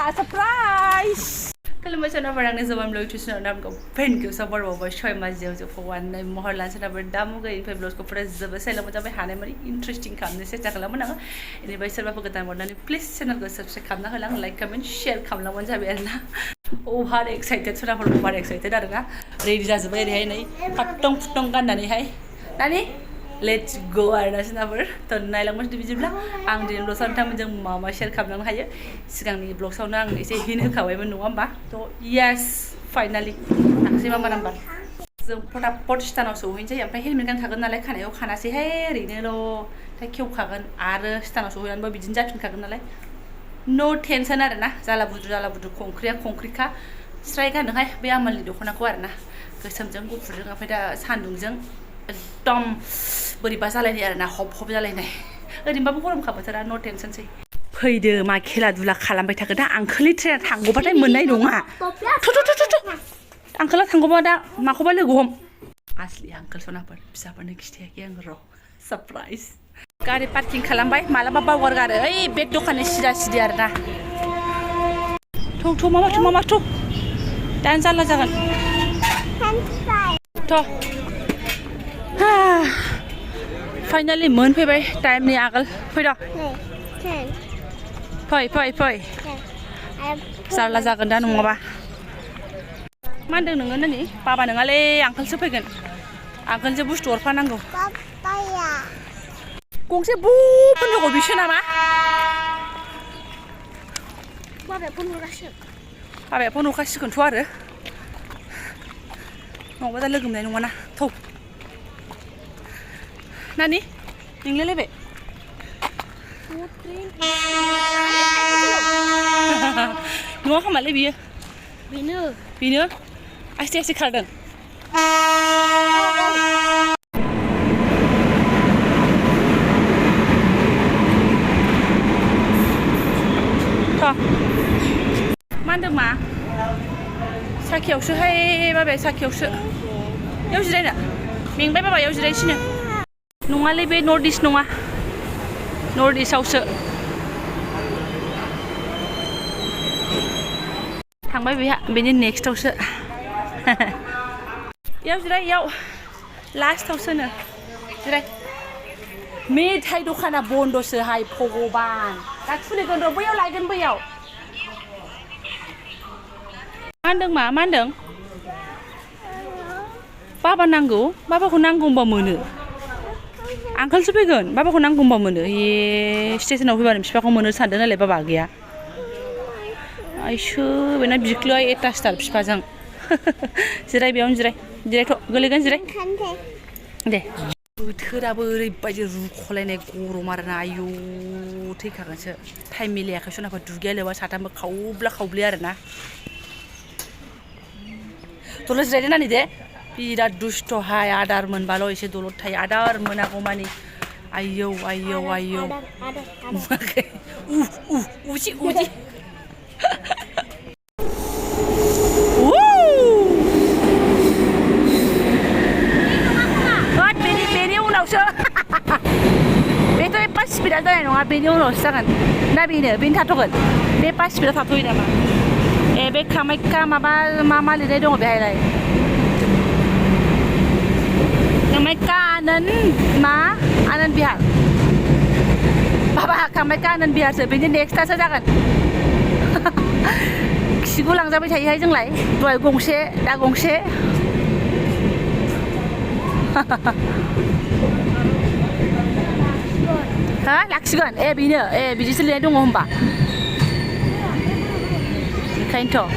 surprise. Kalau macam nak barang ni zaman blog tu sana nam ko pen ko sabar bawa shoy mas jauh jauh kawan ni mohon lan sana berdamu ke info blog ko pernah zaman saya lama sampai hane mari interesting kam ni saya cakap lama nang ini baik serba pekerjaan modal ni please channel ko subscribe kam nak halang like comment share kam lama sampai erna over excited sudah over excited ada kan ready dah sampai hari ni patong kan nani hai nani let's go arena senabar tonai lang mas divisi bla ang di blog sana tamu jeng mama share kam lang haja sekarang ni blog sana ang isi hini kawai menuam bah to yes finally naksi mama nambar जों फटाफट स्टानाव सौहैनोसै ओमफ्राय helmet गानखागोन नालाय खानायाव खानासैहाय ओरैनोल' दा खेवखागोन आरो स्टानाव सौहैनानैबो बिदिनो जाफिनखागोन नालाय नो टेनसन आरोना जाला बुद्रु खंख्रिया खंख्रिखा स्राय गानदोंहाय बे आमालनि दख'नाखौ आरोना गोसोमजों गुफुरजों ओमफ्राय दा सान्दुंजों एकदम बोरैबा जालायनाय आरोना हब जालायनाय ओरैनोबाबो गरमखा बोथोरा नो टेनसनसै फैदो मा खेला दुला खालामबाय थागोन दा आंखोलनि ट्रेना थांगौबाथाय मोननाय नङा आंखोला थांगौबा दा माखौबा लोगो हम आसलि आंखोल सनाफोर फिसाफोरनो खिथायाखै आं र' सारप्राइज गारि पार्किं खालामबाय मालाबा बावगारगारो ओइ बेग दखाननि सिदा आरोना थ' मामा थ' दानो जारला जागोन थ' फाइनालि मोनफैबाय टाइमनि आगोल फैद' फै जारला जागोन दा नङाबा मा होनदों नोङो नानि बाबा नङालै आंखोलसो फैगोन आंखोलसो बुस्थु हरफानांगौ गंसे बुफोरनिखौ बिसो नामा बाबाया फन हरखासिगोनथ' आरो नङाबा दा लोगो मोननाय नङाना थौ नानि नोंलाय लायबाय न'आ खामालै बियो बेनो आस्ते खारदों मा होनदों मा साखियावसोहाय बाबाया साखियावसो याव जिरायनो मेंबाय बाबा याव जिरायसिनो नङालै बे नर्थ इस्ट नङा नर्थ इस्टआवसो थांबाय बेहा बेनि नेक्स्टआवसो याव जिराय याव लास्टआवसोनो जिराय मेथाइ दखाना बन्द'सोहाय भगबान दा खुलिगोन र' बैयाव लायगोन बैयाव मा होनदों बाबा नांगौ बाबाखौ नांगौ होनबा मोनो आंखोलसो फैगोन बाबाखौ नांगौ होनबा मोनो ए स्टेसनाव फैबानो बिफाखौ मोनो सानदों नालाय बाबा गैया आइसो बेना बिख्लोआ एटाचथार बिफाजों जिराय बेयावनो जिरायथ' गोलैगोन जिराय दे बोथोराबो ओरैबायदि रुख'लायनाय गरम आरोना आयौ थैखागोनसो टाइम मिलायाखै सनाफोर दुगैया लोबा साथामबो खावब्ला आरोना दलद जिरायदो नानि दे बिराद दुस्थ'हाय आदार मोनबाल' एसे दलद थायो आदार मोनागौ मानि आयौ उजि बेनि उनावसो बेथ' एफा स्पिडा जानाय नङा बेनि उनावसो जागोन ना बेनो थाथ'गोन बे एफा स्पिडा थाथ'यो नामा ए बे कामाख्या मा लिरनाय दङ बेहायलाय कामाख्या आनन्द बिहार बाबा कामाख्या आनन्द बिहारसो बेनि नेक्स्टआसो जागोन खिगु लांजाबाय थायोहाय जोंलाय दहाय गंसे दा गंसे हा लाखिगोन ए बेनो ए बिदिसो लिरनाय दङ होमबा ओंखायनोथ'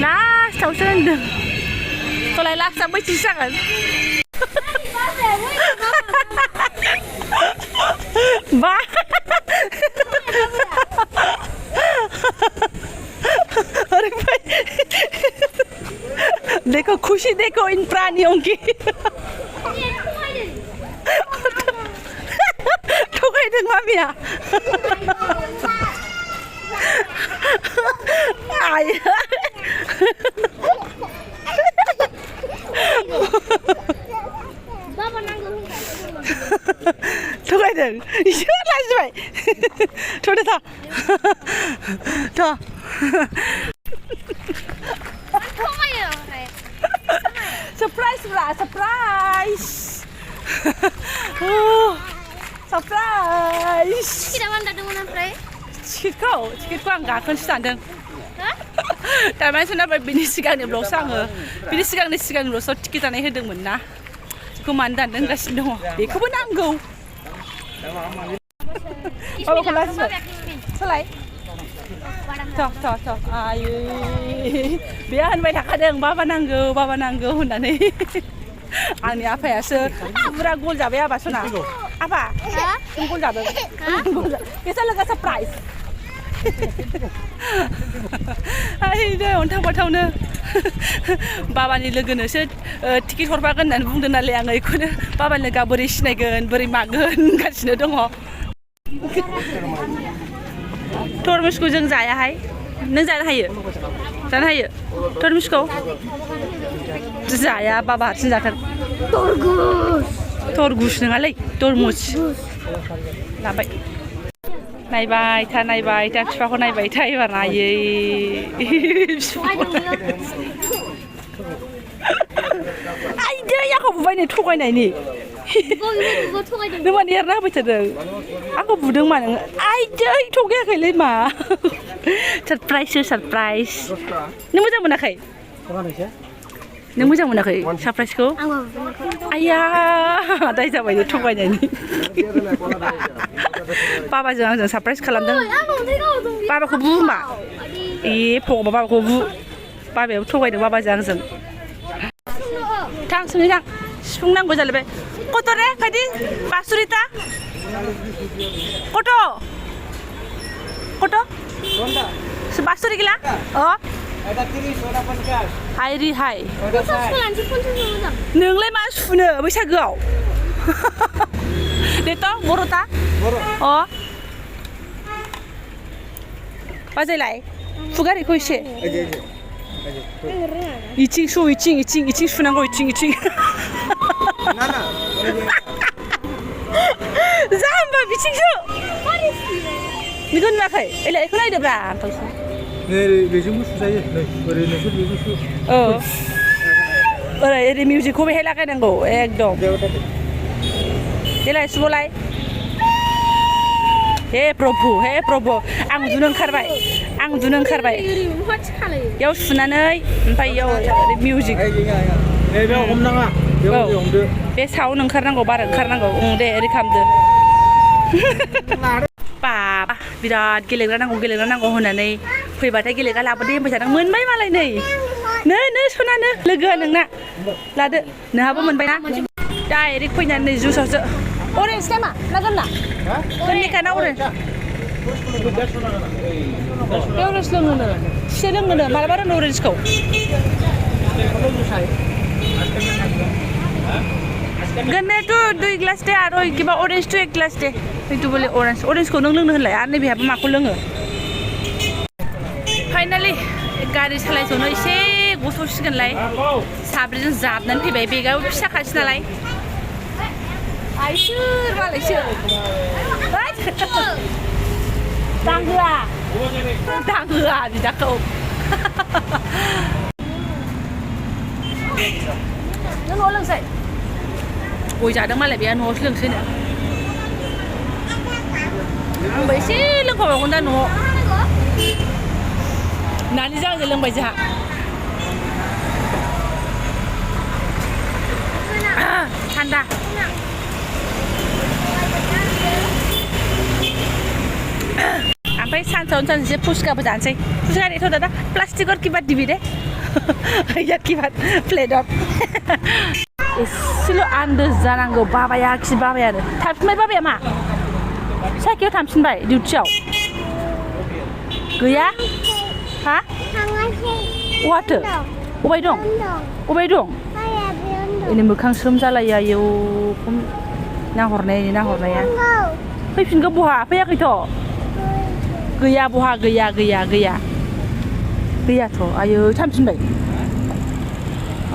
लास्टआवसो होनदों तलाय लास्टआ बैथिसो जागोन बा देखो खुशी देखो इन प्राणियों की ठोकाइदों मामिया थगायदों इसो लाजिबाय थ'दे थ' सरप्राइज ब्रा सरप्राइज सरप्राइज टिकेटखौ आं गाखोनोसो सानदों थारमाने सोरनाबा बिनि सिगांनि ब्लगसो आङो बिनि सिगांनि ब्लगसआव टिकेट जानाय होदोंमोन ना बेखौ मानो दानदों होनगासिनो दङ बेखौबो नांगौ बाबाखौ लाजिबाय सोलाय थ' आयै बेहा होनबाय थाखादों बाबा नांगौ होननानै आंनि आफायासो पुरा गल जाबाय आबा सना आफा नों गल जादों बेसा लोगो सरप्राइज आयै अन्थाव बाथावनो बाबानि लोगोनोसो टिकेट हरफागोन होननानै बुंदों नालाय आङो बेखौनो बाबानि लोगोआ बोरै सिनायगोन बोरै मागोन होनगासिनो दङ तरमुसखौ जों जायाहाय नों जानो हायो तरमुसखौ जाया बाबा हारसिं जाथों तरमुस नङालै तरमुस लाबाय नायबाय था बिफाखौ नायबाय था एबार नायै आइदै आंखौ बुबाय नै थगायनायनि नों मानो एरना होबाय थादों आंखौ बुदों मा नोङो आइदै थगायाखैलै मा सरप्राइज नों मोजां मोनाखै सरप्राइजखौ आइया दाय जाबाय नै थगायनायनि बाबाजों आंजों सरप्राइज खालामदों बाबाखौ बु होमबा फगबा बाबाखौ बु बाबायाबो थगायदों बाबाजों आंजों थां सिफुं नांगौ जालायबाय कत रे खायदि बासुरिता कत बासुरि गैला हाय नोंलाय मा सुनो बैसागोआव देथ' बर'ता बाजायलाय फुगारिखौ एसे इथिं सुनांगौ इथिं जा होमबा बिथिंसो बेखौ नुवाखै एलाय बेखौ नायदोब्रा आंखौसो बेजोंबो सुजायो ओरै नोंसोर बेखौ सु ओरै मिउजिकखौ बेहाय लागायनांगौ एकदम देलाय सुबोलाय हे प्रभु आं उन्दुनो ओंखारबाय बेयाव सुनानै ओमफ्राय बेयाव मिउजिक बेयाव हमनाङा बेयाव हमदो बे साउन्ड ओंखारनांगौ बार ओंखारनांगौ दे ओरै खालामदो बाबा बिराद गेलेग्रा नांगौ होननानै फैबाथाय गेलेग्रा लाबोदो होनबाय थादों मोनबाय मालाय नै सनानो लोगोआ नोंना लादो नोंहाबो मोनबाय ना डाइरेक्ट फैनानै जुसावसो अरेन्ज नामा ना गोमना गोमनिखाना अरेन्ज लोंनो फिसे लोंनो मालाबा रोंनो अरेन्जखौ गन्ने तो 2 गिलास दे आरो किबा ऑरेंज तो 1 गिलास दे नैतु बोले ऑरेंज को नों लोंनो होनलाय आरो नैबेहाबो माखौ लोङो फाइनाली गारि सालायसनो एसे गसौसिगोनलाय साब्रैजों जाबनानै फैबाय बेगाबो फिसाखासै नालाय आइसोर मालायसो दांहोआ बिदाखौ नों न'आव लोंसै गय जादों मालाय बेहा न'आवसो लोंसैनो आंबो एसे लोंफाबावगोन दा न'आव नानि जाहाजों लोंबाय जोंहा थान्दा ओमफ्राय सानसे फुचकाबो जानोसै फुचका रेथ' दादा प्लास्टिकर किबा दिबि दे यार किबा प्लेटआव एसेल' आन्दाज जानांगौ बाबाया बाबायानो थांफिनबाय बाबाया मा साइकेलाव थांफिनबाय डिउटियाव गैया हा अहाथो अबाय दं एनै मोखां सोम जालायो आयौ नाहरनाया फैफिनगौ बहा फैयाखैथ' गैया बहा गैयाथ' आयौ थांफिनबाय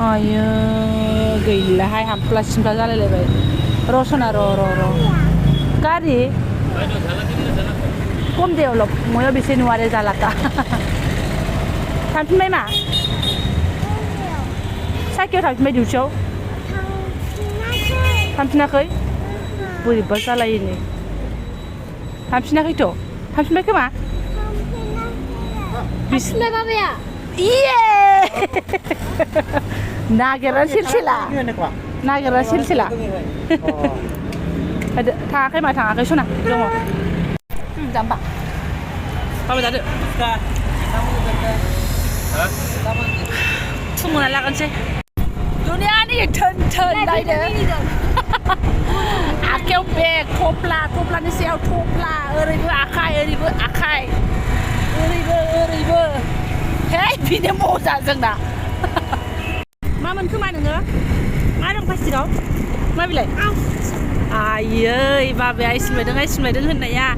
आयौ गैलाहाय हामफ्ला सिमफ्ला जालायलायबाय र' सना र' गाड़ी कम देव लो मोयो बेसे नुआरे जालाता थांफिनबाय मा साइकेल थांफिनबाय दिउटियाव थांफिनाखै बोरैबा जालायो नै थांफिनाखैथ' थांफिनबाय खोमा थांफिनबाय बाबाया इये नागिरना सिलसिला नागिरना सिलसिला थाङाखै मा थाङाखै सना दङ जाम्बा बाबा जादो फुङाव लागोनसै दुनियानि थोन थोन नायदो आखायाव बेग थफ्लानि सायाव थफ्ला ओरैबो आखाइ ओरैबो आखाइ ओरैबो हे बिनो मजा जोंना मा मोनखोमा नोङो मा दं प्लास्टिकआव मा बिलाइ आयै बाबाया आइसिम बायदों होननाया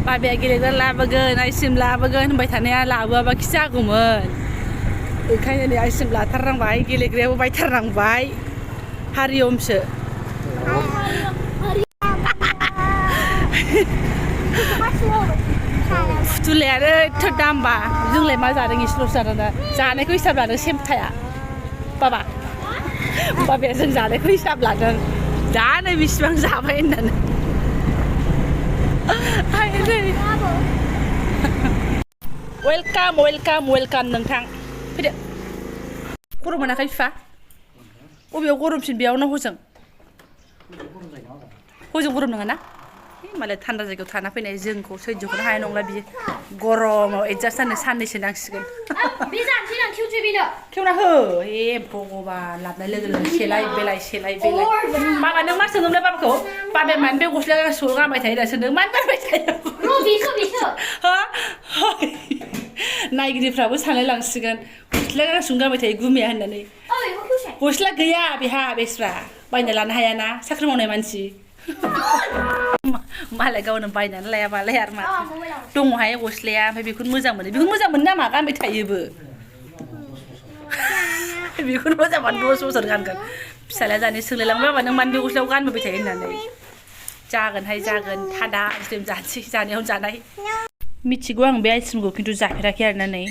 बाबाया गेलेग्रा लाबोगोन आइसिम लाबोगोन होनबाय थानाया लाबोआबा खि जागौमोन ओंखायनो नै आइसिम लाथारनांबाय गेलेग्रायाबो बायथारनांबाय हारियमसो फुथुलायानो एथ' दामबा जोंलाय मा जादों एसेल'सो जादों दा जानायखौ हिसाब लादों सेमथाया बाबाया जों जानायखौ हिसाब लादों दा नै बेसिबां जाबाय होननानै वेलकाम नोंथां फैदो गरम मोनाखै बिफा बबेयाव गरमसिन बेयावनो हजों गरम नङा ना मालाय थान्दा जायगायाव थाना फैनाय जोंखौ सैज्यखौनो हाया नंला बियो गरमाव एडजास्ट जानो साननैसो नांसिगोन खेवना हो हे भगबान लाबनाय लोगो लोगो सेलाय बेलाय बाबा नों मा सोंदोंमोनलाय बाबाखौ बाबाया मानो बे गस्ला गांसेखौ गानबाय थायो दा सोंदों मानो गानबाय थायो नायगिरिफ्राबो सानलाय लांसिगोन गस्ला गांसेखौ गानबाय थायो गुमैया होननानै गस्ला गैया बेहा बेस्रा बायना लानो हायाना साख्रि मावनाय मानसि मालाय गावनो बायनानै लायाबालाय आरो मा दङहाय गस्लाया ओमफ्राय बेखौनो मोजां मोनो नामा गानबाय थायोबो बेखौनो मोजां मोनो 10 बोसोर गानगोन फिसालाया जानो सोंलायलांबाय बाबा नों मानो बे गस्लायाव गानबोबाय थायो होननानै जागोन थादा आइसक्रिम जानोसै जानायाव जानाय मिथिगौ आं बे आइसक्रिमखौ खिन्थु जाफेराखै आरोना नै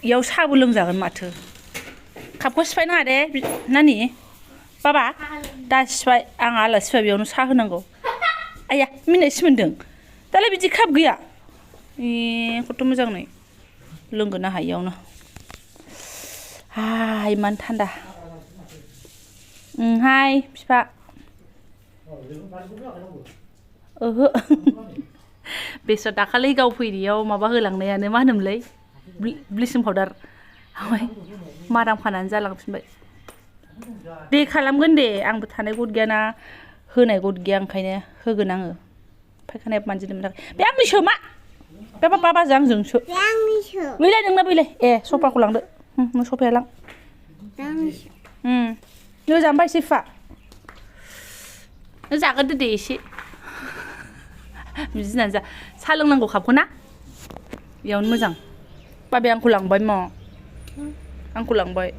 इयाव साहाबो लोंजागोन माथो कापखौ सिफाय नाङा दे नानि बाबा दा सिफाय आं आलासि फैबा बेयावनो साहा होनांगौ आया मिनिनायसो मोन्दों दालाय बिदि काप गैया खथ' मोजां नै लोंगोन आंहा इयावनो इमान थान्दा हाय बिफा ओहो बेसर दाखालि गाव फैनायाव माबा होलांनायानो मा होनोमोनलाय ब्लिचिं पाउडार ओमफ्राय माराम खानानै जालांफिनबाय दे खालामगोन दे आंबो थानाय गद गैयाना होनाय गद गैया ओंखायनो होगोन आङो फायखानाया मानजिनो मोनाखै बे आंनिसो मा बे बाबाजों आंजोंसो बैलाय नोंना बैलाय सफाखौ लांदो सफाया लां नों जाम्बा एसे फा नों जागोन दे एसे बिदि होननानै जा साहा लोंनांगौ कापखौ ना बेयावनो मोजां बाबाया आंखौ लांबाय आंखौ लांबाय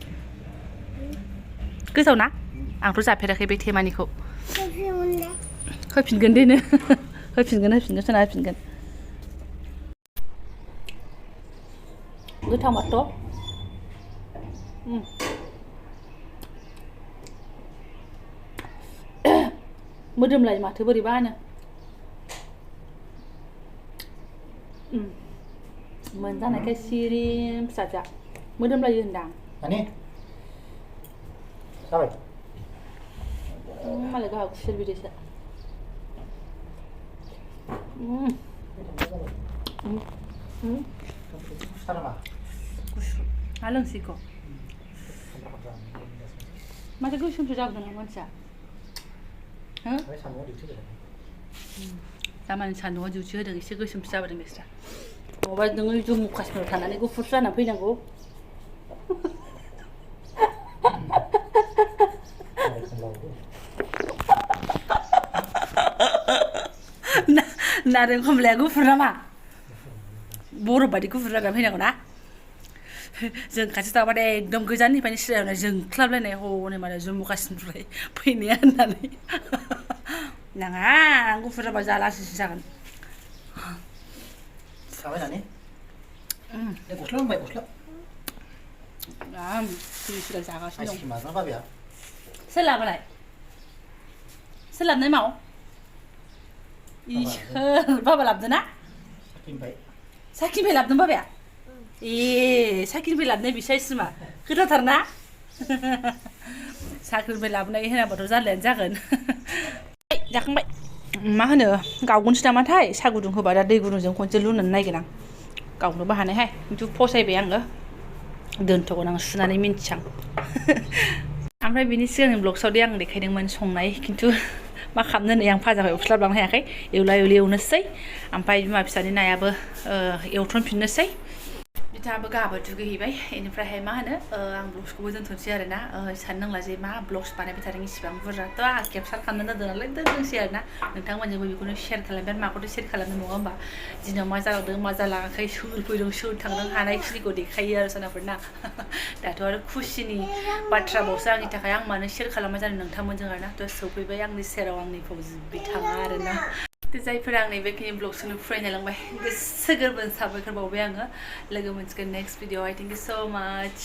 गोथाव ना आंथ' जाफेराखै बे थेमानिखौ होफिनगोन दे नो होफिनगोन सना होफिनगोन गोथाव माथ' मोदोमलाय माथो बोरैबा होनो मोनजानायखाय सिरिम फिसाजा मोदोमलायो होनदां जाबाय मालाय गावहा खुसेर बिदैसो गुसु हा लोंसैखौ माथो गोसोमसो जागोन नों मानसिया दामानि सान्दुंआव डिउटि होदों एसे गोसोमसो जाबोदों बिस्रा नङाबा नोङो जम्मु काश्मीराव थानानै गुफुर जानानै फैनांगौ नारें खमलाया गुफुर नामा बरफ बायदि गुफुर जानानै फैनांगौ ना जों खाथि थाबाथाय एकदम गोजाननिफ्रायनो सिरायनाय जोंख्लाबलायनाय हनै माने जम्मु काश्मीरनिफ्राय फैनाया होननानै नाङा गुफुर जाबा जालासिसो जागोन साबाय नानि दे गस्ला होनबाय गस्ला सिरि जागासिनो दं आइसक्रिम माजों बाबाया सोलाबालाय सोलाबनाय माव इसोर बाबा लाबदो ना साखिनिफ्राय लाबदों बाबाया ए साखिनिफ्राय लाबनाय बिसायसो मा खोथाथार ना साख्रिनिफ्राय लाबोनाय होनाबाथ' जारलायानो जागोन जाखांबाय मा होनो गावगोनसो नामाथाय साहा गुदुं होबा दा दै गुदुंजों खनसे लुनानै नायगोन आं गावनोबो हानायहाय खिन्थु फसायबाय आङो दोनथ'गोन आं सुनानै मिन्थियां ओमफ्राय बिनि सिगांनि ब्लग्सआवदि आं देखायदोंमोन संनाय खिन्थु मा खालामनो नै आं फाजाखौ एवस्लाबलांनो हायाखै एवला एवलि एवनोसै ओमफ्राय बिमा फिसानि नायाबो एवथ्रमफिननोसै बिथाङाबो गाहाबा दुगैहैबाय बेनिफ्रायहाय मा होनो आं ब्लग्सखौबो दोनथ'नोसै आरो ना साननो नांला जे मा ब्लग्स बानायबाय थादों इसिबां बुरजाथ' आं केपसार खालामनो दोनदों नालाय दोननोसै आरो ना नोंथांमोनजोंबो बेखौनो शेयार खालामबाय माखौथ' शेयार खालामनो नङा होमबा दिनाव मा जालांदों मा जालाङाखै सोर फैदों सोर थांदों हानायखिनिखौ देखायो आरो सोनाफोरना दाथ' आरो खुसिनि बाथ्राबावसो आंनि थाखाय आं मानो शेयार खालामनाय जादों नोंथांमोनजों आरो ना थ' सफैबाय आंनि सेराव आंनि फौजि बिथाङा आरो ना जायफोरा आंनि बेखिनि ब्लग्सखौनो फरायनायलांबाय गोसो गोरबोजों साबायखर बावबाय आङो लोगो मोनसिगोन next video I thank you स' माच